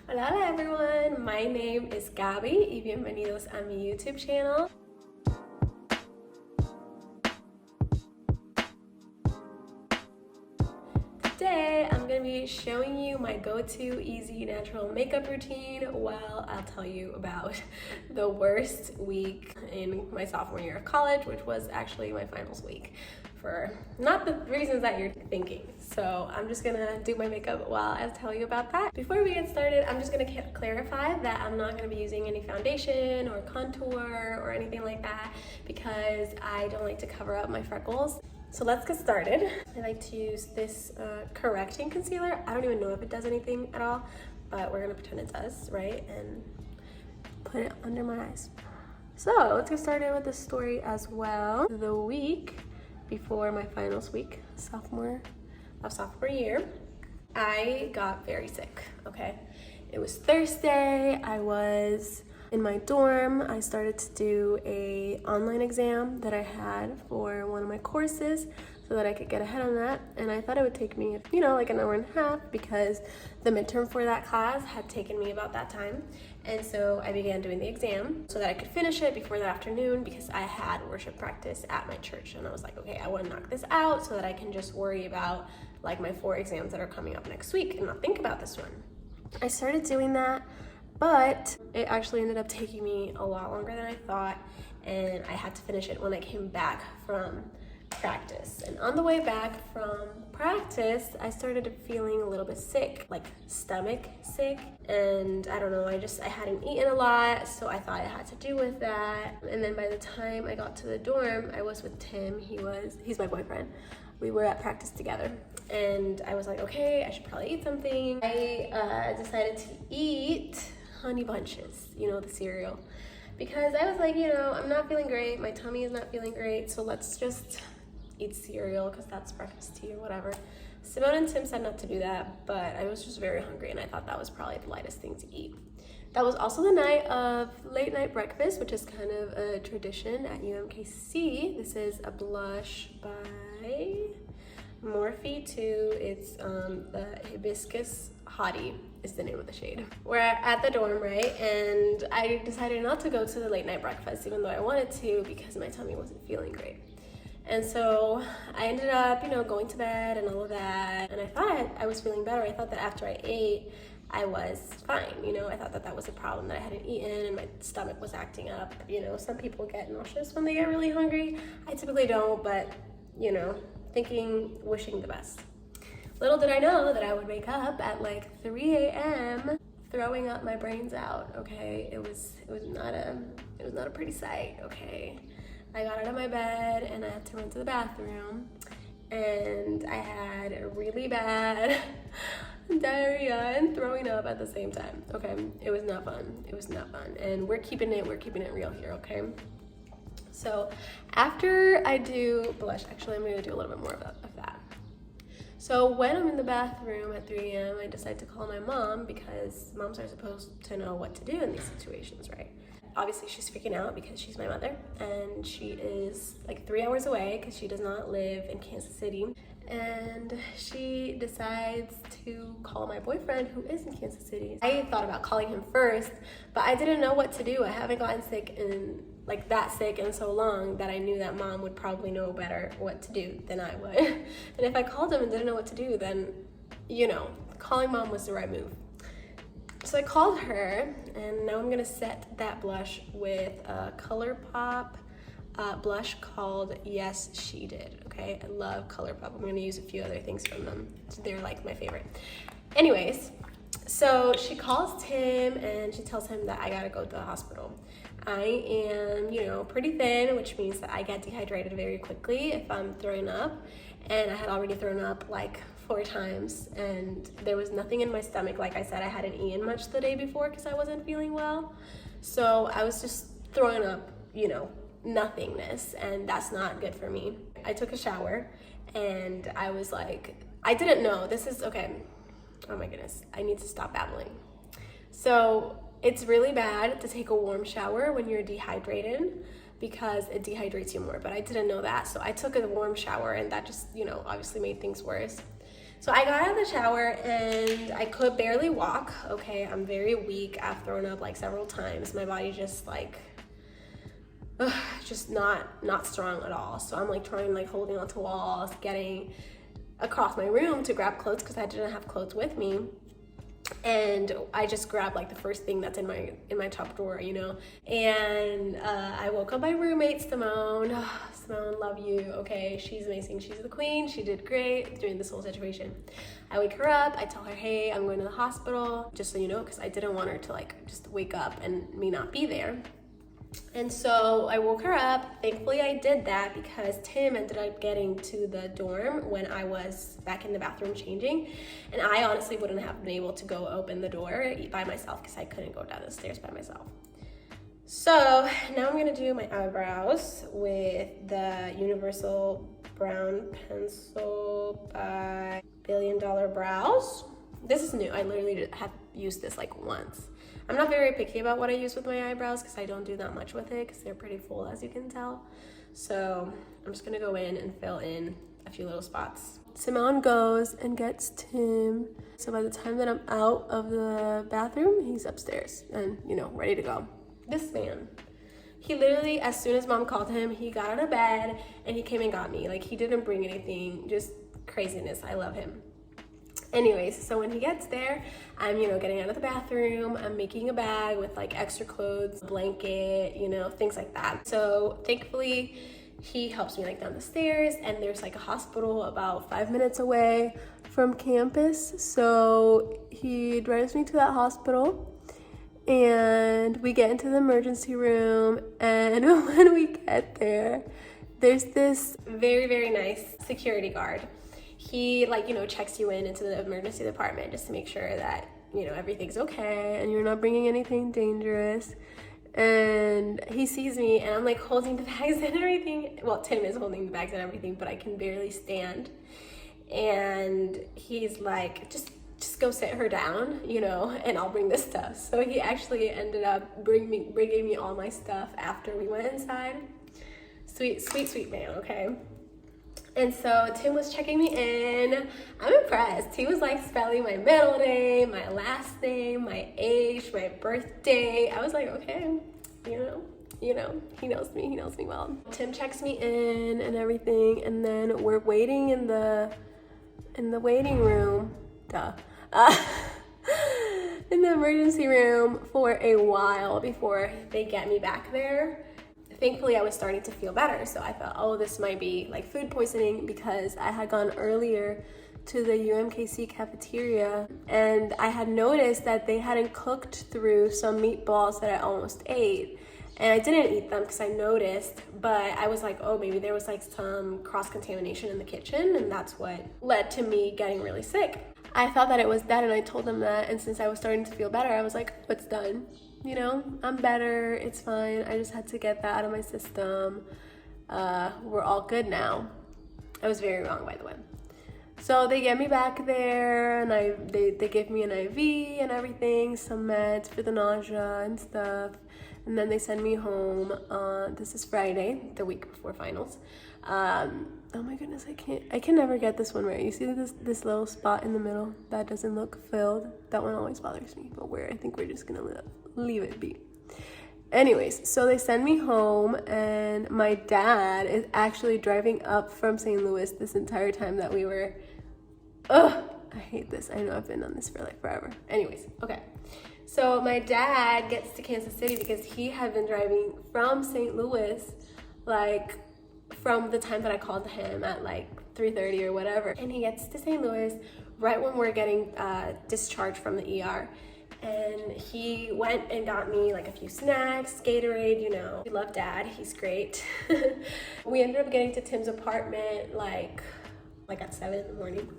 Hola, hola everyone, my name is Gabby y bienvenidos a mi YouTube channel. Today, I'm going to be showing you my go-to easy natural makeup routine while I'll tell you about the worst week in my sophomore year of college, which was actually my finals week for not the reasons that you're thinking. So I'm just gonna do my makeup while I tell you about that. Before we get started, I'm just gonna clarify that I'm not gonna be using any foundation or contour or anything like that because I don't like to cover up my freckles. So let's get started. I like to use this correcting concealer. I don't even know if it does anything at all, but we're gonna pretend it does, right? And put it under my eyes. So let's get started with the story as well. The week before my finals week, sophomore year, I got very sick, okay? It was Thursday, I was in my dorm. I started to do a online exam that I had for one of my courses so that I could get ahead on that. And I thought it would take me, like an hour and a half because the midterm for that class had taken me about that time. And so I began doing the exam so that I could finish it before the afternoon because I had worship practice at my church. And I was like, okay, I want to knock this out so that I can just worry about like my 4 exams that are coming up next week and not think about this one. I started doing that, but it actually ended up taking me a lot longer than I thought, and I had to finish it when I came back from practice. And on the way back from practice, I started feeling a little bit sick, like stomach sick, and I don't know, I hadn't eaten a lot, so I thought it had to do with that. And then by the time I got to the dorm, I was with Tim. He's my boyfriend. We were at practice together, and I was like, okay, I should probably eat something. I decided to eat Honey Bunches, the cereal, because I was like, I'm not feeling great, my tummy is not feeling great, so let's just eat cereal because that's breakfast tea or whatever. Simone and Tim said not to do that, but I was just very hungry and I thought that was probably the lightest thing to eat. That was also the night of late night breakfast, which is kind of a tradition at UMKC. This is a blush by Morphe 2. It's the Hibiscus Hottie is the name of the shade. We're at the dorm, right? And I decided not to go to the late night breakfast even though I wanted to because my tummy wasn't feeling great. And so I ended up, going to bed and all of that. And I thought I was feeling better. I thought that after I ate, I was fine. I thought that was a problem that I hadn't eaten and my stomach was acting up. Some people get nauseous when they get really hungry. I typically don't, but, wishing the best. Little did I know that I would wake up at like 3 a.m. throwing up my brains out, okay? It was not a pretty sight, okay? I got out of my bed and I had to run to the bathroom and I had a really bad diarrhea and throwing up at the same time, okay? It was not fun. It was not fun. And we're keeping it real here, okay? So after I do blush, actually I'm gonna do a little bit more of that. So when I'm in the bathroom at 3 a.m., I decide to call my mom because moms are supposed to know what to do in these situations, right? Obviously she's freaking out because she's my mother and she is like 3 hours away because she does not live in Kansas City. And she decides to call my boyfriend who is in Kansas City. I thought about calling him first, but I didn't know what to do. I haven't gotten sick that sick in so long that I knew that mom would probably know better what to do than I would. And if I called him and didn't know what to do, then, calling mom was the right move. So I called her, and now I'm gonna set that blush with a ColourPop blush called Yes She Did, okay? I love ColourPop. I'm gonna use a few other things from them. They're like my favorite. Anyways, so she calls Tim and she tells him that I gotta go to the hospital. I am, pretty thin, which means that I get dehydrated very quickly if I'm throwing up. And I had already thrown up like 4 times and there was nothing in my stomach. Like I said, I hadn't eaten much the day before because I wasn't feeling well. So I was just throwing up, nothingness, and that's not good for me. I took a shower and I was like, I didn't know, this is, okay, oh my goodness, I need to stop babbling. So it's really bad to take a warm shower when you're dehydrated because it dehydrates you more, but I didn't know that. So I took a warm shower and that just, obviously made things worse. So I got out of the shower and I could barely walk. Okay, I'm very weak. I've thrown up like several times. My body just like, just not strong at all. So I'm like trying, like holding onto walls, getting across my room to grab clothes because I didn't have clothes with me. And I just grabbed like the first thing that's in my top drawer, you know. And I woke up my roommate, Simone. Simone, love you. Okay, she's amazing. She's the queen. She did great during this whole situation. I wake her up. I tell her, hey, I'm going to the hospital, just so you know, because I didn't want her to like just wake up and me not be there. And so I woke her up. Thankfully I did that because Tim ended up getting to the dorm when I was back in the bathroom changing, and I honestly wouldn't have been able to go open the door by myself because I couldn't go down the stairs by myself. So now I'm gonna do my eyebrows with the Universal Brown Pencil by Billion Dollar Brows. This is new. I literally have used this like once. I'm not very picky about what I use with my eyebrows because I don't do that much with it because they're pretty full, as you can tell. So I'm just gonna go in and fill in a few little spots. Simone goes and gets Tim. So by the time that I'm out of the bathroom, he's upstairs and, you know, ready to go. This man, he literally, as soon as mom called him, he got out of bed and he came and got me. Like, he didn't bring anything, just craziness. I love him. Anyways, so when he gets there, I'm, you know, getting out of the bathroom, I'm making a bag with like extra clothes, blanket, you know, things like that. So thankfully he helps me like down the stairs, and there's like a hospital about 5 minutes away from campus. So he drives me to that hospital and we get into the emergency room, and when we get there, there's this very, very nice security guard. He, like, you know, checks you into the emergency department just to make sure that, you know, everything's okay and you're not bringing anything dangerous. And he sees me and I'm like holding the bags and everything. Well, Tim is holding the bags and everything, but I can barely stand. And he's like, just go sit her down, you know, and I'll bring this stuff. So he actually ended up bringing me all my stuff after we went inside. Sweet, sweet, sweet man, okay? And so Tim was checking me in. I'm impressed. He was like spelling my middle name, my last name, my age, my birthday. I was like, okay, you know, he knows me well. Tim checks me in and everything, and then we're waiting in the waiting room, in the emergency room for a while before they get me back there. Thankfully, I was starting to feel better, so I thought, oh, this might be like food poisoning, because I had gone earlier to the UMKC cafeteria and I had noticed that they hadn't cooked through some meatballs that I almost ate. And I didn't eat them because I noticed, but I was like, oh, maybe there was like some cross-contamination in the kitchen, and that's what led to me getting really sick. I thought that it was that, and I told them that, and since I was starting to feel better, I was like, oh, it's done. You know, I'm better, it's fine. I just had to get that out of my system. We're all good now. I was very wrong, by the way. So they get me back there, and they give me an IV and everything, some meds for the nausea and stuff. And then they send me home. This is Friday, the week before finals. Oh my goodness, I can never get this one right. You see this little spot in the middle that doesn't look filled? That one always bothers me, but I think we're just gonna leave it be. Anyways, so they send me home, and my dad is actually driving up from St. Louis this entire time that we were, I hate this. I know I've been on this for like forever. Anyways, okay. So my dad gets to Kansas City because he had been driving from St. Louis, like from the time that I called him at like 3:30 or whatever. And he gets to St. Louis right when we're getting discharged from the ER. And he went and got me like a few snacks, Gatorade, you know. We love Dad, he's great. We ended up getting to Tim's apartment like at 7 in the morning.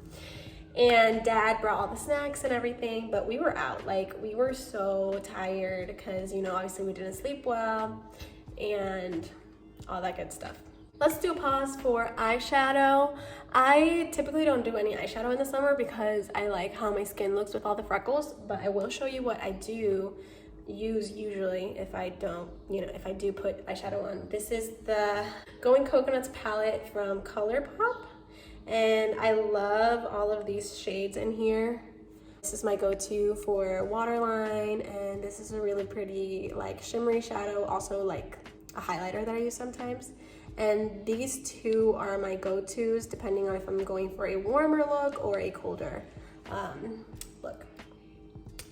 And Dad brought all the snacks and everything, but we were out. Like, we were so tired because, you know, obviously we didn't sleep well and all that good stuff. Let's do a pause for eyeshadow. I typically don't do any eyeshadow in the summer because I like how my skin looks with all the freckles, but I will show you what I do use usually if I don't, you know, if I do put eyeshadow on. This is the Going Coconuts palette from ColourPop, And I love all of these shades in here. This is my go-to for waterline, and this is a really pretty like shimmery shadow, also like a highlighter that I use sometimes. And these two are my go-tos depending on if I'm going for a warmer look or a colder look.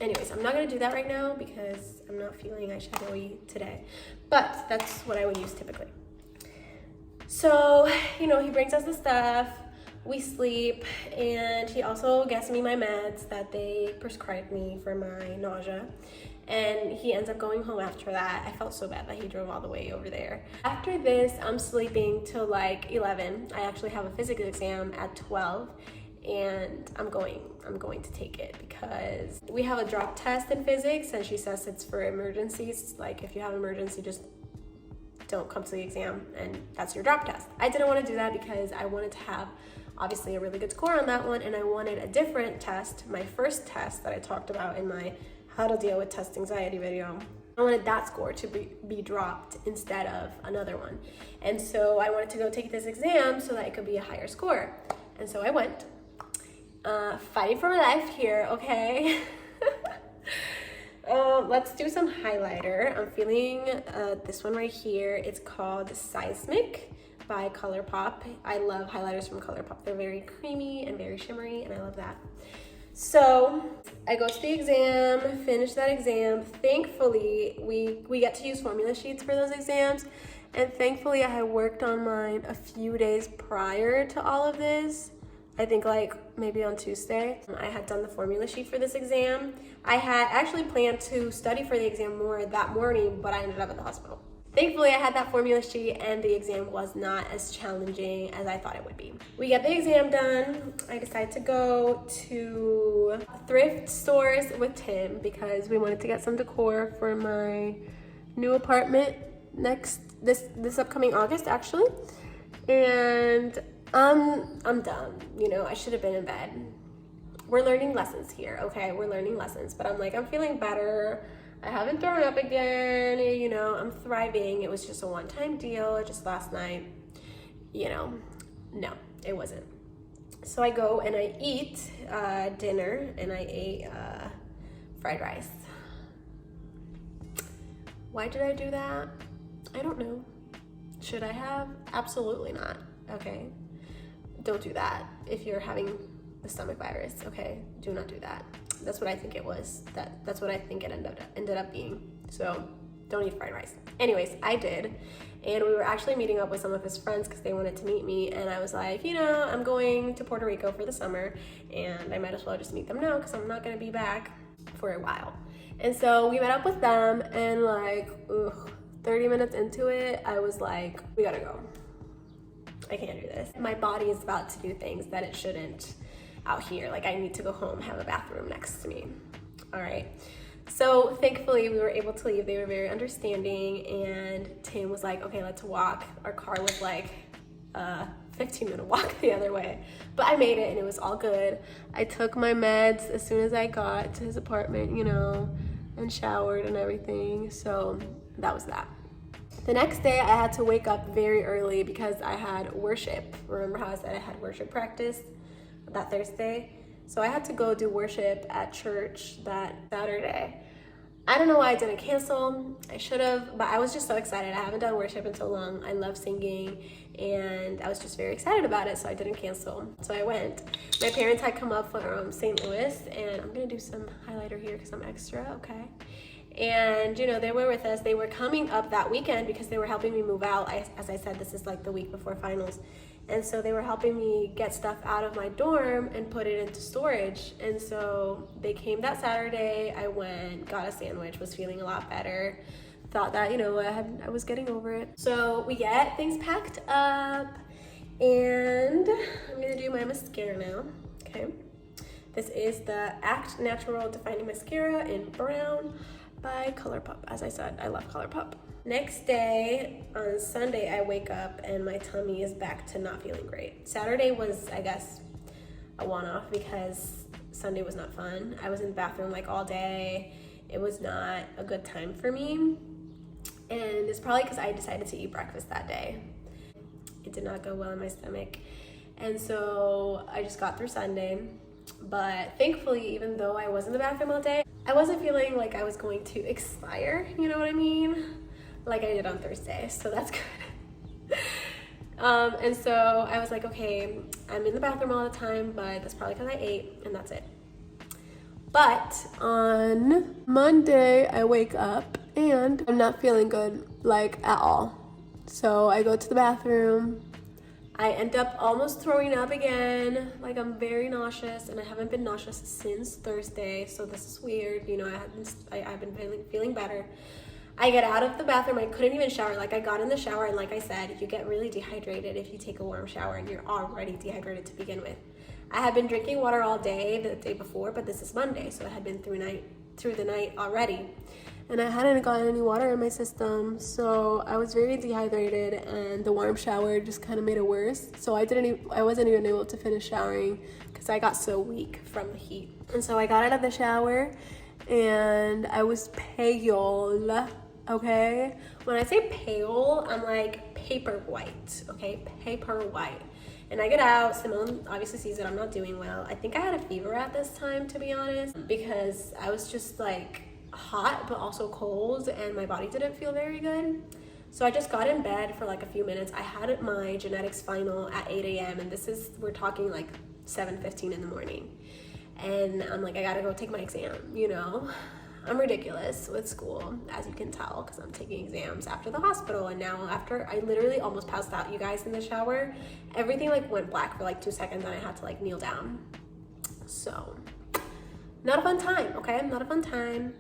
Anyways, I'm not gonna do that right now because I'm not feeling eyeshadowy today, but that's what I would use typically. So, you know, he brings us the stuff, we sleep, and he also gets me my meds that they prescribed me for my nausea. And he ends up going home after that. I felt so bad that he drove all the way over there. After this, I'm sleeping till like 11. I actually have a physics exam at 12, and I'm going to take it because we have a drop test in physics, and she says it's for emergencies. Like if you have an emergency, just don't come to the exam, and that's your drop test. I didn't want to do that because I wanted to have obviously a really good score on that one, and I wanted a different test, my first test that I talked about in my how to deal with test anxiety video. I wanted that score to be dropped instead of another one. And so I wanted to go take this exam so that it could be a higher score. And so I went, fighting for my life here, okay? Let's do some highlighter. I'm feeling this one right here. It's called Seismic by ColourPop. I love highlighters from ColourPop. They're very creamy and very shimmery, and I love that. So I go to the exam, finish that exam. Thankfully, we get to use formula sheets for those exams. And thankfully, I had worked on mine a few days prior to all of this. I think like maybe on Tuesday. I had done the formula sheet for this exam. I had actually planned to study for the exam more that morning, but I ended up at the hospital. Thankfully, I had that formula sheet and the exam was not as challenging as I thought it would be. We get the exam done. I decided to go to thrift stores with Tim because we wanted to get some decor for my new apartment this upcoming August actually. And I'm done. You know, I should have been in bed. We're learning lessons here, okay? We're learning lessons, but I'm like, I'm feeling better. I haven't thrown up again, you know, I'm thriving. It was just a one-time deal, just last night, you know, no, it wasn't. So I go and I eat dinner, and I ate fried rice. Why did I do that? I don't know. Should I have? Absolutely not, okay? Don't do that if you're having the stomach virus, okay? Do not do that. That's what I think it was. That's what I think it ended up being. So don't eat fried rice. Anyways, I did. And we were actually meeting up with some of his friends because they wanted to meet me. And I was like, you know, I'm going to Puerto Rico for the summer and I might as well just meet them now because I'm not going to be back for a while. And so we met up with them, and like 30 minutes into it, I was like, we gotta go. I can't do this. My body is about to do things that it shouldn't out here. Like I need to go home, have a bathroom next to me. All right. So thankfully we were able to leave. They were very understanding, and Tim was like, okay, let's walk. Our car was like a 15-minute walk the other way, but I made it and it was all good. I took my meds as soon as I got to his apartment, you know, and showered and everything. So that was that. The next day I had to wake up very early because I had worship. Remember how I said I had worship practice that Thursday? So I had to go do worship at church that Saturday. I don't know why I didn't cancel. I should have, but I was just so excited. I haven't done worship in so long. I love singing, and I was just very excited about it, so I didn't cancel. So I went. My parents had come up from St. Louis, and I'm gonna do some highlighter here because I'm extra, okay? And you know, they were with us. They were coming up that weekend because they were helping me move out. As I said, this is like the week before finals. And so they were helping me get stuff out of my dorm and put it into storage. And so they came that Saturday. I went, got a sandwich, was feeling a lot better. Thought that, you know, I was getting over it. So we get things packed up, and I'm gonna do my mascara now, okay? This is the Act Natural Defining Mascara in brown by ColourPop. As I said, I love ColourPop. Next day, on Sunday, I wake up and my tummy is back to not feeling great. Saturday was, I guess, a one-off because Sunday was not fun. I was in the bathroom like all day. It was not a good time for me. And it's probably because I decided to eat breakfast that day. It did not go well in my stomach. And so I just got through Sunday. But thankfully, even though I was in the bathroom all day, I wasn't feeling like I was going to expire, you know what I mean? Like I did on Thursday, so that's good. And so I was like, okay, I'm in the bathroom all the time, but that's probably because I ate, and that's it. But on Monday, I wake up and I'm not feeling good, like at all. So I go to the bathroom. I end up almost throwing up again. Like I'm very nauseous, and I haven't been nauseous since Thursday. So this is weird. You know, I've been feeling better. I get out of the bathroom. I couldn't even shower. Like I got in the shower, and like I said, you get really dehydrated if you take a warm shower, and you're already dehydrated to begin with. I had been drinking water all day the day before, but this is Monday, so it had been through the night already. And I hadn't gotten any water in my system, so I was very dehydrated, and the warm shower just kind of made it worse. So I wasn't even able to finish showering because I got so weak from the heat. And so I got out of the shower, and I was pale, okay? When I say pale, I'm like paper white, okay? Paper white. And I get out, Simone obviously sees that I'm not doing well. I think I had a fever at this time, to be honest, because I was just like hot but also cold, and my body didn't feel very good. So I just got in bed for like a few minutes. I had my genetics final at 8 a.m. and we're talking like 7:15 in the morning. And I'm like, I gotta go take my exam, you know? I'm ridiculous with school, as you can tell, because I'm taking exams after the hospital. And now after I literally almost passed out, you guys, in the shower, everything like went black for like 2 seconds, and I had to like kneel down. So not a fun time, okay? Not a fun time.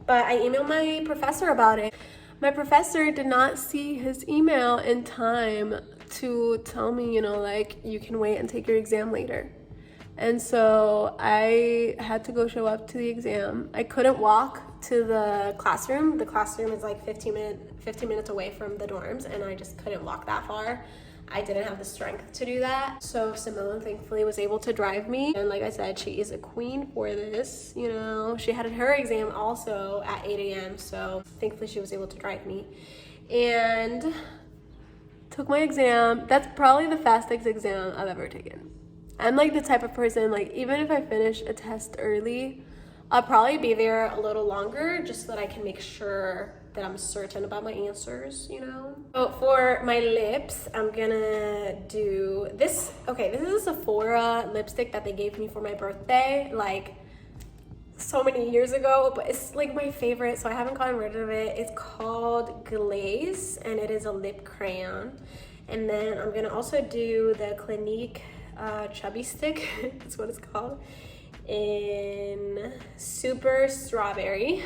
But I emailed my professor about it. My professor did not see his email in time to tell me, you know, like, you can wait and take your exam later. And so I had to go show up to the exam. I couldn't walk to the classroom. The classroom is like 15 minutes away from the dorms, and I just couldn't walk that far. I didn't have the strength to do that. So Simone thankfully was able to drive me. And like I said, she is a queen for this, you know. She had her exam also at 8 a.m. So thankfully she was able to drive me. And took my exam. That's probably the fastest exam I've ever taken. I'm like the type of person, like, even if I finish a test early, I'll probably be there a little longer just so that I can make sure that I'm certain about my answers, you know? So for my lips, I'm gonna do this. Okay, this is a Sephora lipstick that they gave me for my birthday, like so many years ago, but it's like my favorite, so I haven't gotten rid of it. It's called Glaze, and it is a lip crayon. And then I'm gonna also do the Clinique Chubby Stick, that's what it's called, in Super Strawberry.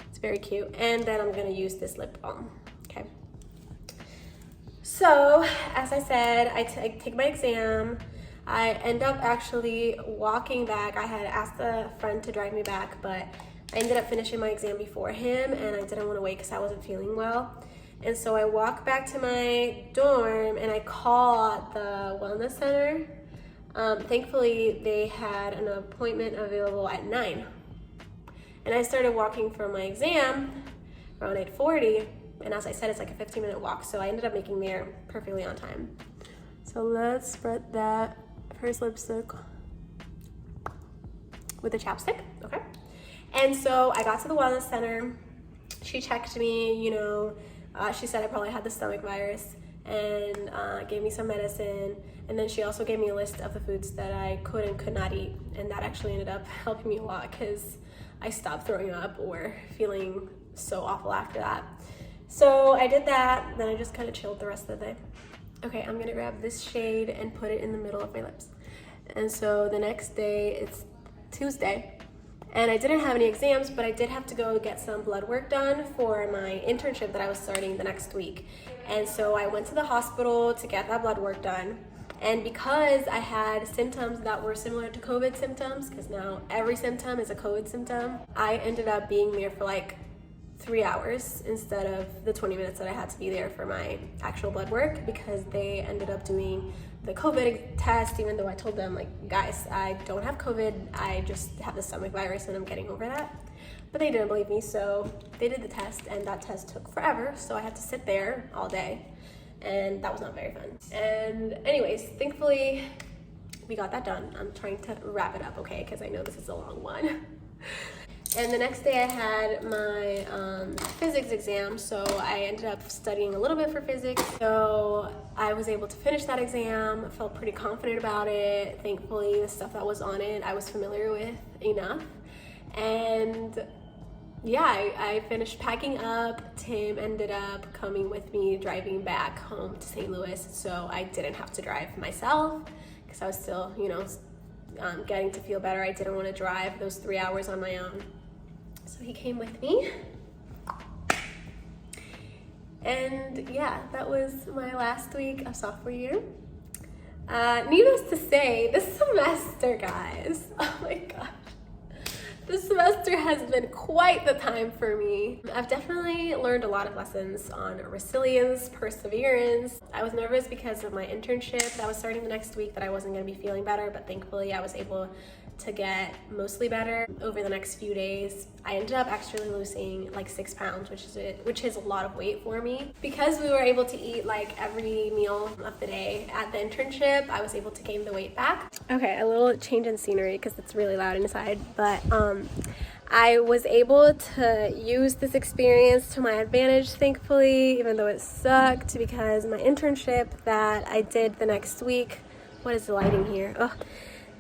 It's very cute. And then I'm gonna use this lip balm, okay? So, as I said, I take my exam. I end up actually walking back. I had asked a friend to drive me back, but I ended up finishing my exam before him, and I didn't want to wait because I wasn't feeling well. And so I walk back to my dorm, and I call the wellness center. Thankfully, they had an appointment available at 9. And I started walking from my exam around 8:40. And as I said, it's like a 15-minute walk. So I ended up making there perfectly on time. So let's spread that first lipstick with a chapstick, okay? And so I got to the wellness center. She checked me, you know, she said I probably had the stomach virus, and gave me some medicine. And then she also gave me a list of the foods that I could and could not eat. And that actually ended up helping me a lot because I stopped throwing up or feeling so awful after that. So I did that, then I just kind of chilled the rest of the day. Okay, I'm gonna grab this shade and put it in the middle of my lips. And so the next day, it's Tuesday, and I didn't have any exams, but I did have to go get some blood work done for my internship that I was starting the next week. And so I went to the hospital to get that blood work done. And because I had symptoms that were similar to COVID symptoms, because now every symptom is a COVID symptom, I ended up being there for like 3 hours instead of the 20 minutes that I had to be there for my actual blood work, because they ended up doing the COVID test, even though I told them, like, guys, I don't have COVID, I just have the stomach virus and I'm getting over that. But they didn't believe me, so they did the test, and that test took forever, so I had to sit there all day. and that was not very fun. And anyways, thankfully we got that done. I'm trying to wrap it up, okay, because I know this is a long one. And the next day I had my physics exam, so I ended up studying a little bit for physics. So I was able to finish that exam. I felt pretty confident about it. Thankfully, the stuff that was on it I was familiar with enough. And yeah, I finished packing up. Tim ended up coming with me, driving back home to St. Louis, so I didn't have to drive myself because I was still, you know, getting to feel better. I didn't want to drive those 3 hours on my own. So he came with me. And yeah, that was my last week of sophomore year. Needless to say, this semester, guys, oh my gosh, this semester has been quite the time for me. I've definitely learned a lot of lessons on resilience, perseverance. I was nervous because of my internship that was starting the next week that I wasn't going to be feeling better, but thankfully I was able to get mostly better over the next few days. I ended up actually losing like 6 pounds, which is a lot of weight for me. Because we were able to eat like every meal of the day at the internship, I was able to gain the weight back. Okay, a little change in scenery because it's really loud inside, but I was able to use this experience to my advantage, thankfully, even though it sucked, because my internship that I did the next week, what is the lighting here? Oh.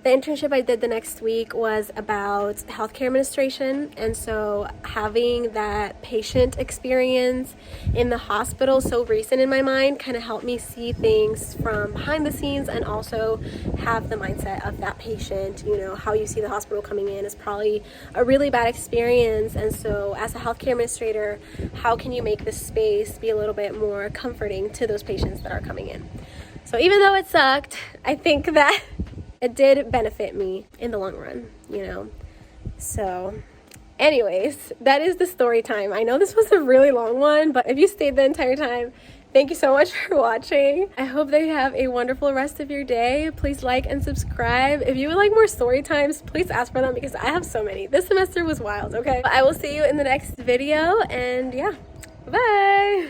The internship I did the next week was about healthcare administration, and so having that patient experience in the hospital so recent in my mind kind of helped me see things from behind the scenes and also have the mindset of that patient. You know, how you see the hospital coming in is probably a really bad experience, and so as a healthcare administrator, how can you make this space be a little bit more comforting to those patients that are coming in? So even though it sucked, I think that it did benefit me in the long run, you know. So anyways, that is the story time. I know this was a really long one, but if you stayed the entire time, thank you so much for watching. I hope that you have a wonderful rest of your day. Please like and subscribe. If you would like more story times, please ask for them because I have so many. This semester was wild, okay? I will see you in the next video, and yeah, bye.